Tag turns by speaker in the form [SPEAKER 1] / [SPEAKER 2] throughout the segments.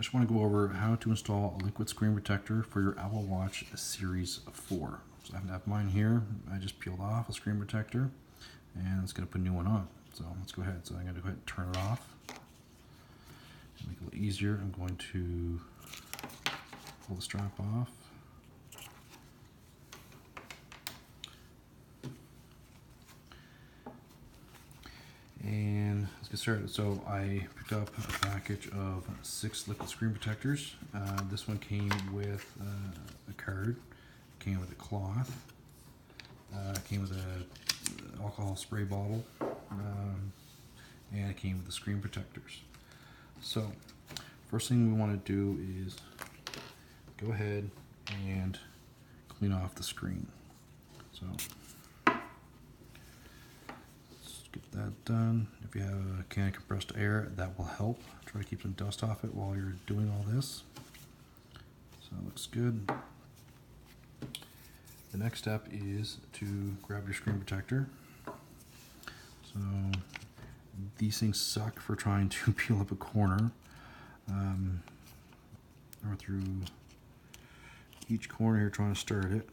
[SPEAKER 1] I just want to go over how to install a liquid screen protector for your Apple Watch Series 4. So I have mine here. I just peeled off a screen protector and it's going to put a new one on. So let's go ahead. So I'm going to go ahead and turn it off. To make it a little easier, I'm going to pull the strap off. And let's get started. So I picked up a package of 6 liquid screen protectors. This one came with a card, came with a cloth, came with an alcohol spray bottle, and it came with the screen protectors. So first thing we want to do is go ahead and clean off the screen. So get that done. If you have a can of compressed air, that will help. Try to keep some dust off it while you're doing all this. So it looks good. The next step is to grab your screen protector. So these things suck for trying to peel up a corner, or through each corner here trying to start it.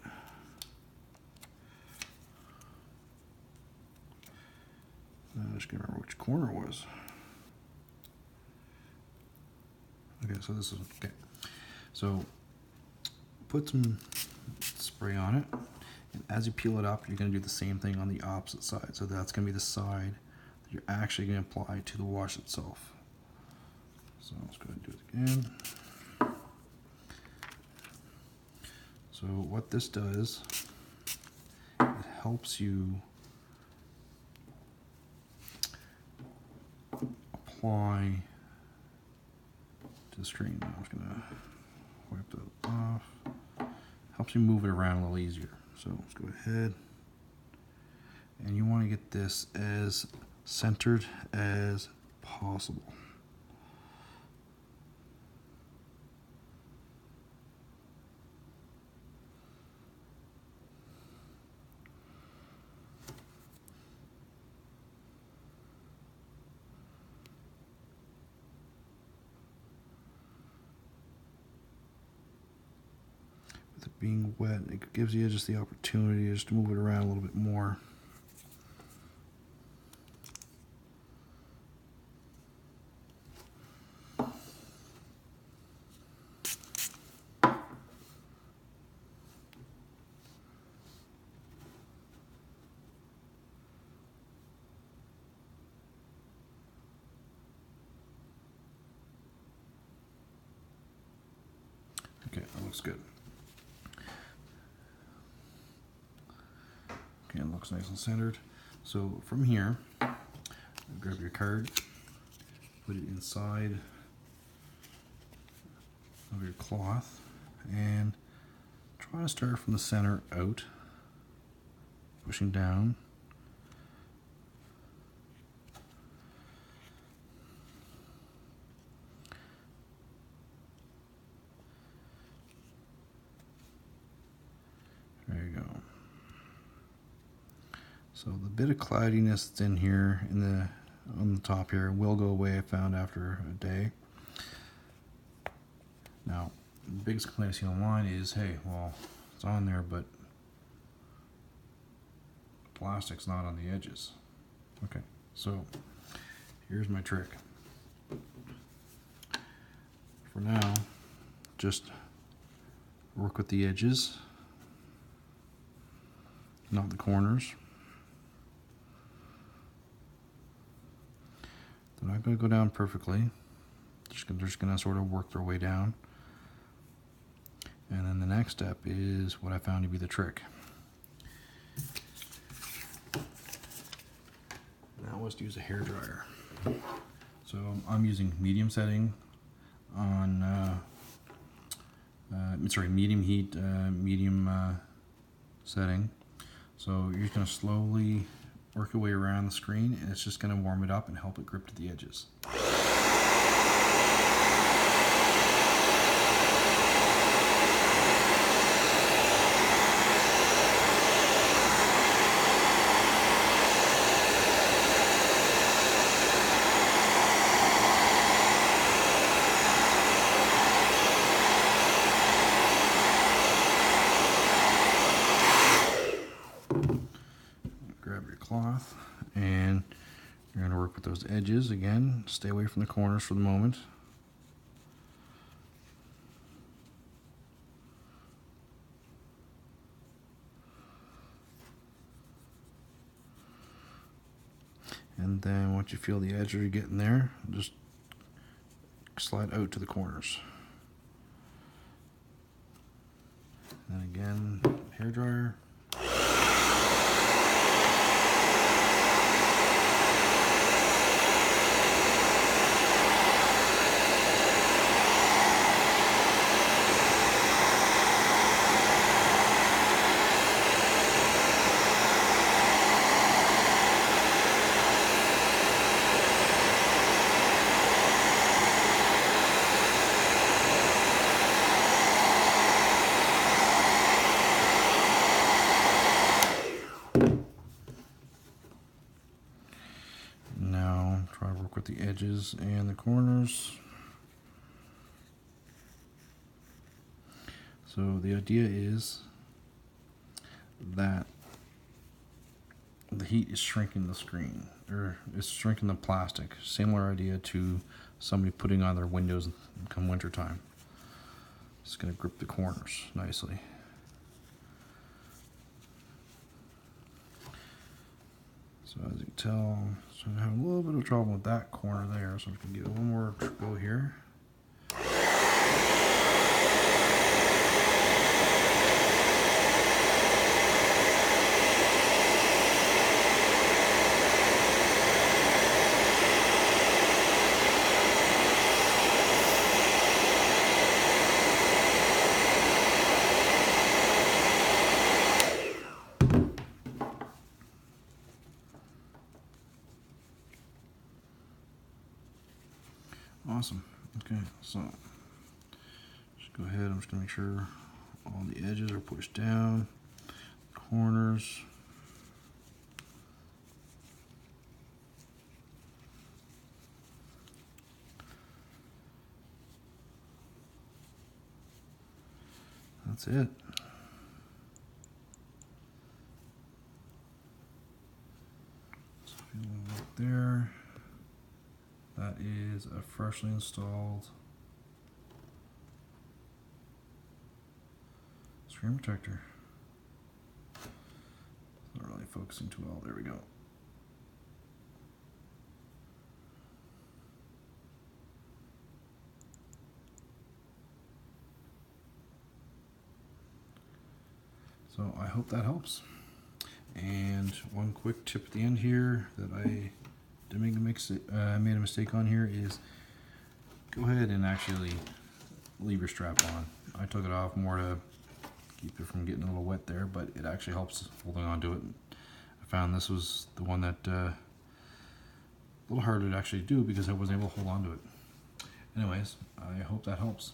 [SPEAKER 1] I just can't remember which corner it was. Okay, so this is okay. So put some spray on it, and as you peel it up, you're going to do the same thing on the opposite side. So that's going to be the side that you're actually going to apply to the watch itself. So let's go ahead and do it again. So what this does, it helps you apply to the screen. I'm just gonna wipe that off. Helps you move it around a little easier. So let's go ahead, and you want to get this as centered as possible. Being wet, it gives you just the opportunity just to move it around a little bit more. Okay, that looks good. Okay, it looks nice and centered. So from here, grab your card, put it inside of your cloth, and try to start from the center out, pushing down. There you go. So the bit of cloudiness that's in here on the top here will go away, I found, after a day. Now, the biggest complaint I see online is, hey, well, it's on there, but the plastic's not on the edges. Okay, so here's my trick. For now, just work with the edges, not the corners. They're not going to go down perfectly. They're just going to sort of work their way down. And then the next step is what I found to be the trick. That was to use a hairdryer. So I'm using medium setting on, medium heat, medium setting. So you're just going to slowly work your way around the screen, and it's just going to warm it up and help it grip to the edges. those edges again. Stay away from the corners for the moment. And then once you feel the edge are getting there, just slide out to the corners. And again, hairdryer. Now try to work with the edges and the corners. So the idea is that the heat is shrinking the screen, or it's shrinking the plastic. Similar idea to somebody putting on their windows come winter time. It's going to grip the corners nicely. So as you can tell, so I'm having a little bit of trouble with that corner there, so I'm going to give it one more go here. Awesome. Okay, so just go ahead. I'm just going to make sure all the edges are pushed down, corners. That's it. So if you look there. That is a freshly installed screen protector. It's not really focusing too well. There we go. So I hope that helps. And one quick tip at the end here that I made a mistake on here is go ahead and actually leave your strap on. I took it off more to keep it from getting a little wet there, but it actually helps holding on to it. I found this was the one that a little harder to actually do because I wasn't able to hold on to it. Anyways, I hope that helps.